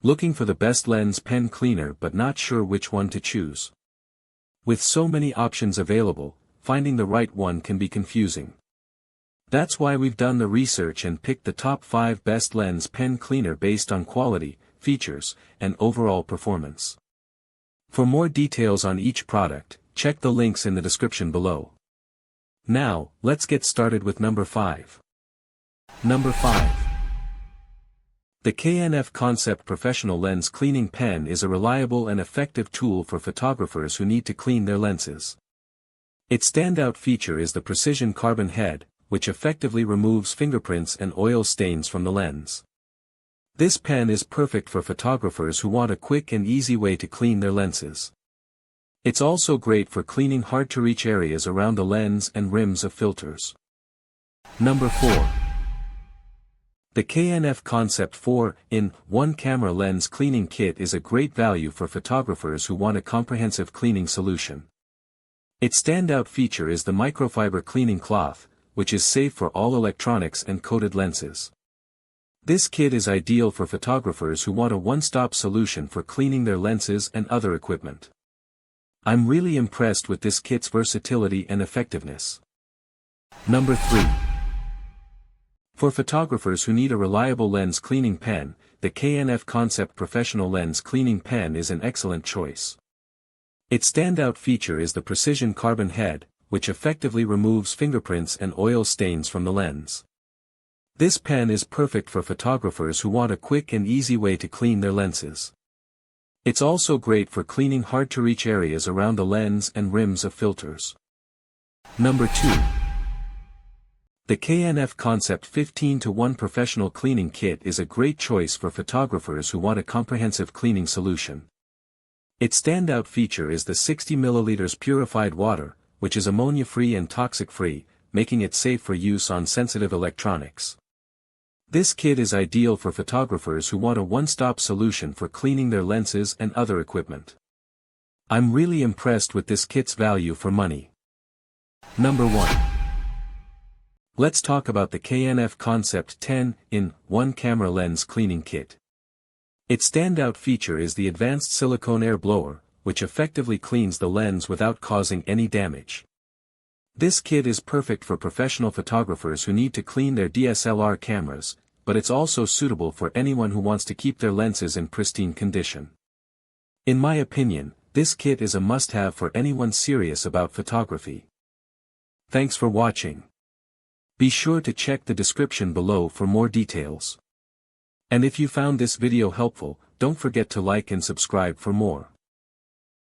Looking for the best lens pen cleaner but not sure which one to choose? With so many options available, finding the right one can be confusing. That's why we've done the research and picked the top 5 best lens pen cleaner based on quality, features, and overall performance. For more details on each product, check the links in the description below. Now, let's get started with number 5. Number 5. The KNF Concept Professional Lens Cleaning Pen is a reliable and effective tool for photographers who need to clean their lenses. Its standout feature is the precision carbon head, which effectively removes fingerprints and oil stains from the lens. This pen is perfect for photographers who want a quick and easy way to clean their lenses. It's also great for cleaning hard-to-reach areas around the lens and rims of filters. Number 4. The KNF Concept 4-in-1 Camera Lens Cleaning Kit is a great value for photographers who want a comprehensive cleaning solution. Its standout feature is the microfiber cleaning cloth, which is safe for all electronics and coated lenses. This kit is ideal for photographers who want a one-stop solution for cleaning their lenses and other equipment. I'm really impressed with this kit's versatility and effectiveness. Number 3. For photographers who need a reliable lens cleaning pen, the KNF Concept Professional Lens Cleaning Pen is an excellent choice. Its standout feature is the precision carbon head, which effectively removes fingerprints and oil stains from the lens. This pen is perfect for photographers who want a quick and easy way to clean their lenses. It's also great for cleaning hard-to-reach areas around the lens and rims of filters. Number 2. The KNF Concept 15-to-1 Professional Cleaning Kit is a great choice for photographers who want a comprehensive cleaning solution. Its standout feature is the 60 ml purified water, which is ammonia-free and toxic-free, making it safe for use on sensitive electronics. This kit is ideal for photographers who want a one-stop solution for cleaning their lenses and other equipment. I'm really impressed with this kit's value for money. Number 1. Let's talk about the KNF Concept 10-in-1 Camera Lens Cleaning Kit. Its standout feature is the advanced silicone air blower, which effectively cleans the lens without causing any damage. This kit is perfect for professional photographers who need to clean their DSLR cameras, but it's also suitable for anyone who wants to keep their lenses in pristine condition. In my opinion, this kit is a must-have for anyone serious about photography. Thanks for watching. Be sure to check the description below for more details. And if you found this video helpful, don't forget to like and subscribe for more.